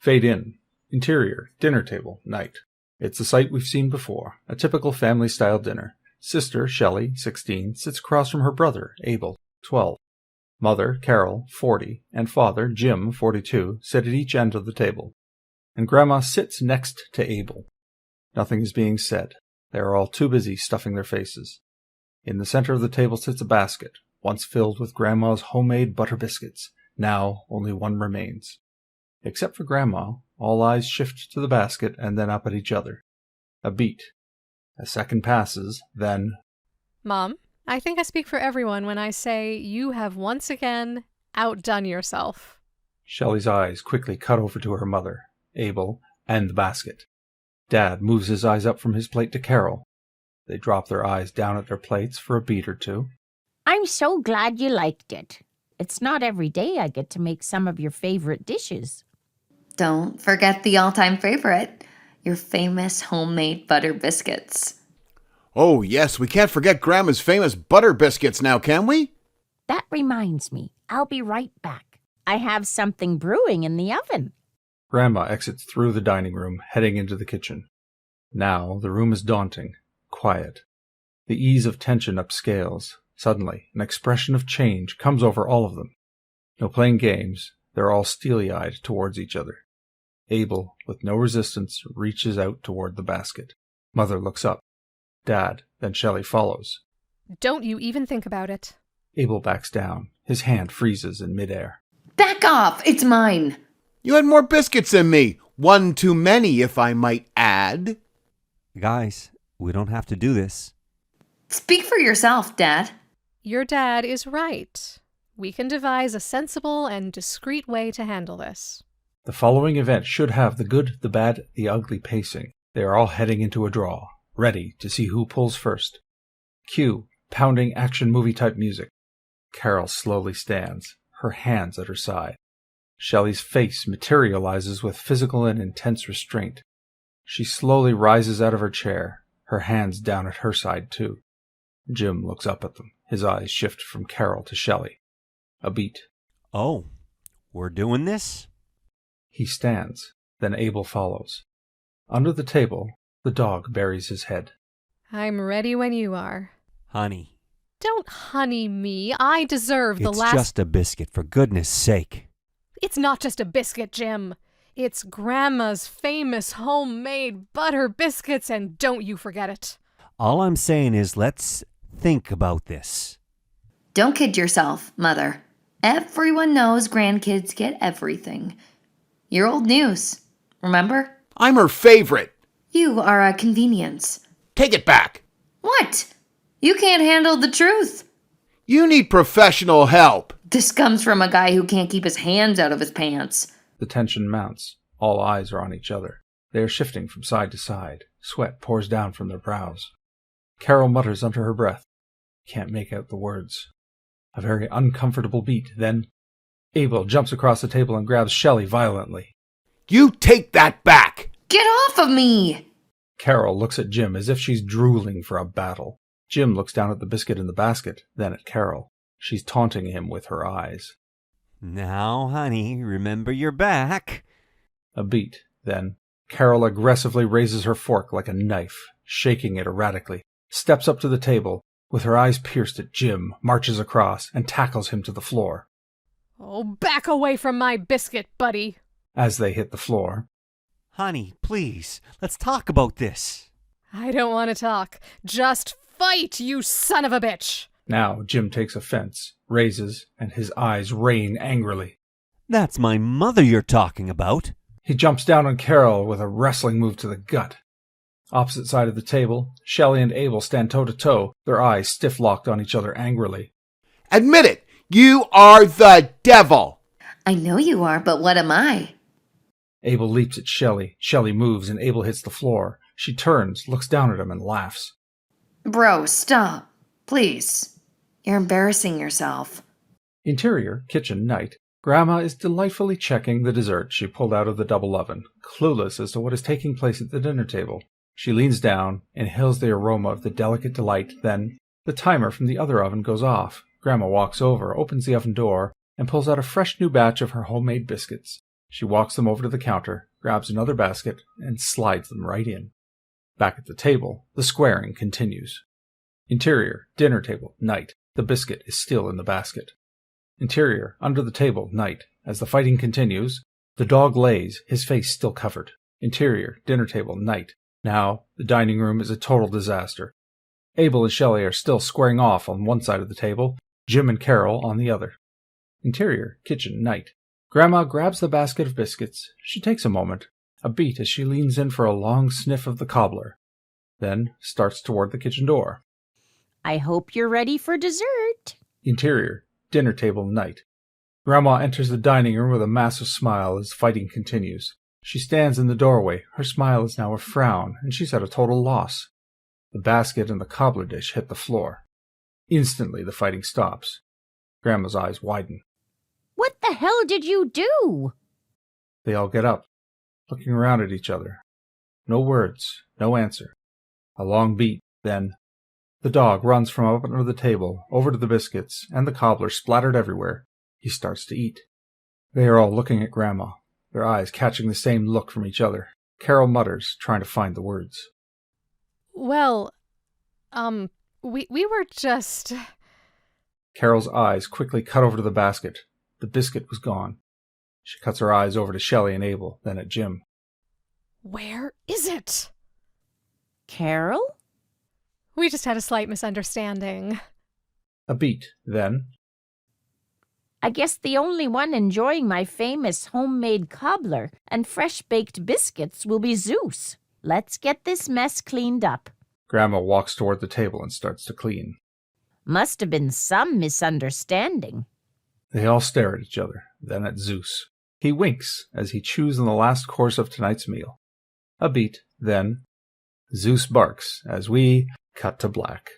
Fade in. Interior, dinner table, night. It's a sight we've seen before, a typical family-style dinner. Sister, Shelley, 16, sits across from her brother, Abel, 12. Mother, Carol, 40, and father, Jim, 42, sit at each end of the table. And Grandma sits next to Abel. Nothing is being said. They are all too busy stuffing their faces. In the center of the table sits a basket, once filled with Grandma's homemade butter biscuits. Now only one remains. Except for Grandma, all eyes shift to the basket and then up at each other. A beat. A second passes, then... Mom, I think I speak for everyone when I say you have once again outdone yourself. Shelley's eyes quickly cut over to her mother, Abel, and the basket. Dad moves his eyes up from his plate to Carol. They drop their eyes down at their plates for a beat or two. I'm so glad you liked it. It's not every day I get to make some of your favorite dishes. Don't forget the all-time favorite, your famous homemade butter biscuits. Oh, yes, we can't forget Grandma's famous butter biscuits now, can we? That reminds me. I'll be right back. I have something brewing in the oven. Grandma exits through the dining room, heading into the kitchen. Now the room is daunting, quiet. The ease of tension upscales. Suddenly, an expression of change comes over all of them. No playing games. They're all steely-eyed towards each other. Abel, with no resistance, reaches out toward the basket. Mother looks up. Dad, then Shelley follows. Don't you even think about it. Abel backs down. His hand freezes in midair. Back off! It's mine! You had more biscuits than me. One too many, if I might add. Guys, we don't have to do this. Speak for yourself, Dad. Your dad is right. We can devise a sensible and discreet way to handle this. The following event should have the good, the bad, the ugly pacing. They are all heading into a draw, ready to see who pulls first. Cue, pounding action movie-type music. Carol slowly stands, her hands at her side. Shelley's face materializes with physical and intense restraint. She slowly rises out of her chair, her hands down at her side too. Jim looks up at them. His eyes shift from Carol to Shelley. A beat. Oh, we're doing this? He stands. Then Abel follows. Under the table, the dog buries his head. I'm ready when you are. Honey. Don't honey me. I deserve the last... It's just a biscuit, for goodness sake. It's not just a biscuit, Jim. It's Grandma's famous homemade butter biscuits, and don't you forget it. All I'm saying is let's think about this. Don't kid yourself, Mother. Everyone knows grandkids get everything. You're old news, remember? I'm her favorite. You are a convenience. Take it back. What? You can't handle the truth. You need professional help. This comes from a guy who can't keep his hands out of his pants. The tension mounts. All eyes are on each other. They are shifting from side to side. Sweat pours down from their brows. Carol mutters under her breath. Can't make out the words. A very uncomfortable beat. Then Abel jumps across the table and grabs Shelley violently. You take that back! Get off of me! Carol looks at Jim as if she's drooling for a battle. Jim looks down at the biscuit in the basket, then at Carol. She's taunting him with her eyes. Now, honey, remember your back. A beat. Then Carol aggressively raises her fork like a knife, shaking it erratically, steps up to the table, with her eyes pierced at Jim, marches across, and tackles him to the floor. Oh, back away from my biscuit, buddy. As they hit the floor. Honey, please, let's talk about this. I don't want to talk. Just fight, you son of a bitch! Now Jim takes offense, raises, and his eyes rain angrily. That's my mother you're talking about. He jumps down on Carol with a wrestling move to the gut. Opposite side of the table, Shelley and Abel stand toe-to-toe, their eyes stiff-locked on each other angrily. Admit it! You are the devil! I know you are, but what am I? Abel leaps at Shelley. Shelley moves and Abel hits the floor. She turns, looks down at him, and laughs. Bro, stop. Please. You're embarrassing yourself. Interior, kitchen, night. Grandma is delightfully checking the dessert she pulled out of the double oven, clueless as to what is taking place at the dinner table. She leans down, inhales the aroma of the delicate delight, then the timer from the other oven goes off. Grandma walks over, opens the oven door, and pulls out a fresh new batch of her homemade biscuits. She walks them over to the counter, grabs another basket, and slides them right in. Back at the table, the squaring continues. Interior, dinner table, night. The biscuit is still in the basket. Interior, under the table, night. As the fighting continues, the dog lays, his face still covered. Interior, dinner table, night. Now, the dining room is a total disaster. Abel and Shelley are still squaring off on one side of the table, Jim and Carol on the other. Interior, kitchen, night. Grandma grabs the basket of biscuits. She takes a moment, a beat as she leans in for a long sniff of the cobbler, then starts toward the kitchen door. I hope you're ready for dessert. Interior, dinner table, night. Grandma enters the dining room with a massive smile as fighting continues. She stands in the doorway. Her smile is now a frown, and she's at a total loss. The basket and the cobbler dish hit the floor. Instantly, the fighting stops. Grandma's eyes widen. What the hell did you do? They all get up, looking around at each other. No words, no answer. A long beat, then the dog runs from up under the table, over to the biscuits, and the cobbler splattered everywhere. He starts to eat. They are all looking at Grandma, their eyes catching the same look from each other. Carol mutters, trying to find the words. Well, we were just... Carol's eyes quickly cut over to the basket. The biscuit was gone. She cuts her eyes over to Shelley and Abel, then at Jim. Where is it? Carol? We just had a slight misunderstanding. A beat, then... I guess the only one enjoying my famous homemade cobbler and fresh-baked biscuits will be Zeus. Let's get this mess cleaned up. Grandma walks toward the table and starts to clean. Must have been some misunderstanding. They all stare at each other, then at Zeus. He winks as he chews on the last course of tonight's meal. A beat, then... Zeus barks as we cut to black.